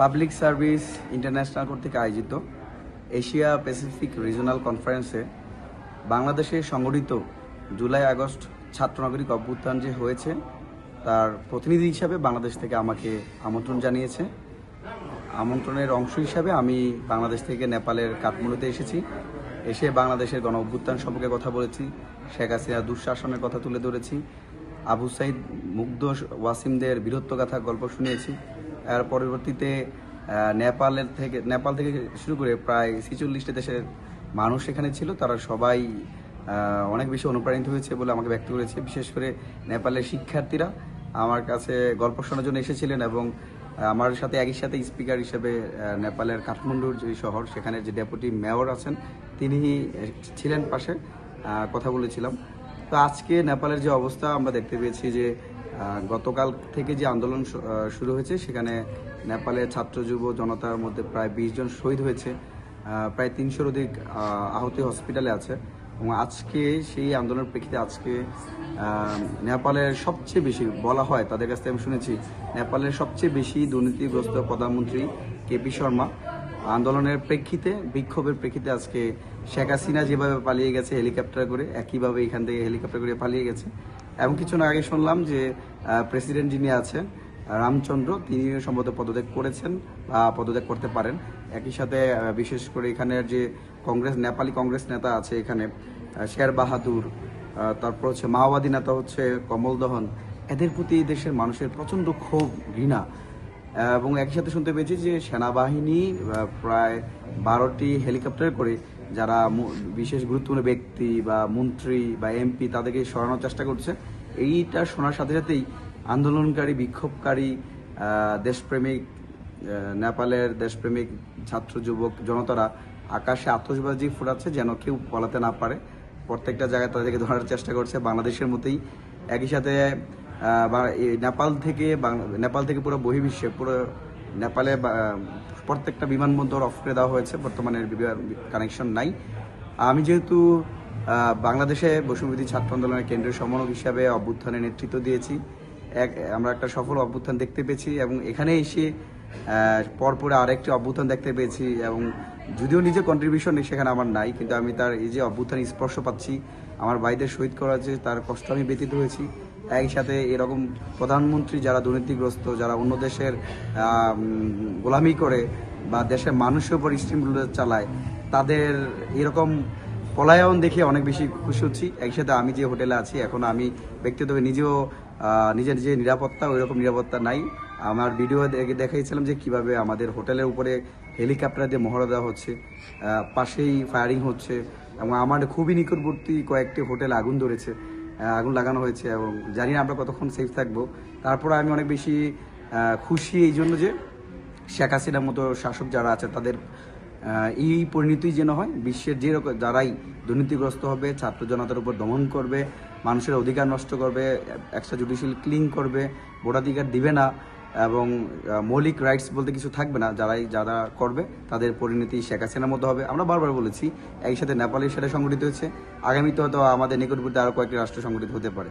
Public service international কর্তৃক আয়োজিত Asia Pacific regional কনফারেন্সে বাংলাদেশে সংগঠিত জুলাই আগস্ট ছাত্র নাগরিক অভ্যুত্থান যে হয়েছে তার প্রতিনিধি হিসাবে বাংলাদেশ থেকে আমাকে আমন্ত্রণ জানিয়েছে। আমন্ত্রণের অংশ হিসাবে আমি বাংলাদেশ থেকে নেপালের কাঠমান্ডুতে এসেছি। এসে বাংলাদেশের গণ অভ্যুত্থান সম্পর্কে কথা বলেছি, শেখ হাসিনা দুঃশাসনের কথা তুলে ধরেছি, আবু সাইদ মুগ্ধ ওয়াসিমদের বীরত্বগাথা গল্প শুনিয়েছি। এর পরবর্তীতে নেপাল থেকে শুরু করে প্রায় 46টা দেশের মানুষ এখানে ছিল। তারা সবাই অনেক বেশি অনুপ্রাণিত হয়েছে বলে আমাকে ব্যক্ত করেছে। বিশেষ করে নেপালের শিক্ষার্থীরা আমার কাছে গল্প শোনার জন্য এসেছিলেন এবং আমার সাথে একই সাথে স্পিকার হিসেবে নেপালের কাঠমান্ডুর যে শহর সেখানে যে ডেপুটি মেয়র আছেন তিনি ছিলেন পাশে, কথা বলেছিলাম। তো আজকে নেপালের যে অবস্থা আমরা দেখতে পেয়েছি যে গতকাল থেকে যে আন্দোলন শুরু হয়েছে সেখানে নেপালের ছাত্র যুব জনতার মধ্যে প্রায় 20 জন শহীদ হয়েছে, প্রায় 300-র অধিক আহত হসপিটালে আছে। এবং আজকে সেই আন্দোলনের প্রেক্ষিতে আজকে নেপালের সবচেয়ে বেশি বলা হয়, তাদের কাছ থেকে আমি শুনেছি, নেপালের সবচেয়ে বেশি দুর্নীতিগ্রস্ত প্রধানমন্ত্রী কেপি শর্মা আন্দোলনের প্রেক্ষিতে, বিক্ষোভের প্রেক্ষিতে আজকে শেখ হাসিনা যেভাবে পালিয়ে গেছে হেলিকপ্টার করে, একইভাবে এখান থেকে হেলিকপ্টার করে পালিয়ে গেছে। এবং কিছুক্ষণ আগে শুনলাম যে প্রেসিডেন্ট যিনি আছেন রামচন্দ্র, তিনি সম্ভবত পদত্যাগ করেছেন বা পদত্যাগ করতে পারেন। একই সাথে বিশেষ করে এখানের যে নেপালি কংগ্রেস নেতা আছে এখানে শের বাহাদুর, তারপর হচ্ছে মাওবাদী নেতা হচ্ছে কমল দহন, এদের প্রতি দেশের মানুষের প্রচণ্ড ক্ষোভ, ঘৃণা। এবং একই সাথে শুনতে পেয়েছি যে সেনাবাহিনী প্রায় 12টি হেলিকপ্টার করে যারা বিশেষ গুরুত্বপূর্ণ ব্যক্তি বা মন্ত্রী বা এমপি তাদেরকে সরানোর চেষ্টা করছে। এইটা শোনার সাথে সাথেই আন্দোলনকারী, বিক্ষোভকারী, দেশপ্রেমিক, নেপালের দেশপ্রেমিক ছাত্র যুবক জনতারা আকাশে আতশবাজি ফুটাচ্ছে যেন কেউ পালাতে না পারে। প্রত্যেকটা জায়গায় তাদেরকে ধরার চেষ্টা করছে বাংলাদেশের মতোই। একই সাথে নেপাল থেকে পুরো বহির্বিশ্বে, পুরো নেপালে প্রত্যেকটা বিমানবন্দর অফ করে দেওয়া হয়েছে, বর্তমানে কানেকশন নাই। আমি যেহেতু বাংলাদেশে বৈষম্যবিরোধী ছাত্র আন্দোলনের কেন্দ্রীয় সমন্বয়ক হিসাবে অভ্যুত্থানের নেতৃত্ব দিয়েছি, আমরা একটা সফল অভ্যুত্থান দেখতে পেয়েছি এবং এখানে এসে পরপরে আরেকটি অভ্যুত্থান দেখতে পেয়েছি। এবং যদিও নিজে কন্ট্রিবিউশন সেখানে আমার নাই, কিন্তু আমি তার এই যে অভ্যুত্থান স্পর্শ পাচ্ছি, আমার ভাইদের শহীদ করা যে তার কষ্ট আমি ব্যতীত হয়েছি। একই সাথে এরকম প্রধানমন্ত্রী যারা দুর্নীতিগ্রস্ত, যারা অন্য দেশের গোলামি করে বা দেশের মানুষের উপর স্টিমুলার চালায়, তাদের এরকম পলায়ন দেখে অনেক বেশি খুশি হচ্ছি। একই সাথে আমি যে হোটেলে আছি এখন, আমি ব্যক্তিগতভাবে নিজেও নিজের যে নিরাপত্তা, ওই রকম নিরাপত্তা নাই। আমার ভিডিও দেখাইছিলাম যে কিভাবে আমাদের হোটেলের উপরে হেলিকপ্টার দিয়ে মহড়া দেওয়া হচ্ছে, পাশেই ফায়ারিং হচ্ছে এবং আমার খুবই নিকটবর্তী কয়েকটি হোটেলে আগুন ধরেছে, আগুন লাগানো হয়েছে এবং জানি না আমরা কতক্ষণ সেফ থাকবো। তারপর আমি অনেক বেশি খুশি এই জন্য যে শেখ হাসিনার মতো শাসক যারা আছে তাদের এই পরিণতিই যেন হয়, বিশ্বের যারাই দুর্নীতিগ্রস্ত হবে, ছাত্র জনতার উপর দমন করবে, মানুষের অধিকার নষ্ট করবে, এক্সট্রা জুডিশিয়াল ক্লিন করবে, ভোটাধিকার দিবে না এবং মৌলিক রাইটস বলতে কিছু থাকবে না, যারা করবে তাদের পরিণতি শেখ হাসিনার মতো হবে। আমরা বারবার বলেছি, একই সাথে নেপালের সাথে সংগঠিত হয়েছে, আগামীতে হয়তো আমাদের নিকটবর্তী আরও কয়েকটি রাষ্ট্র সংগঠিত হতে পারে।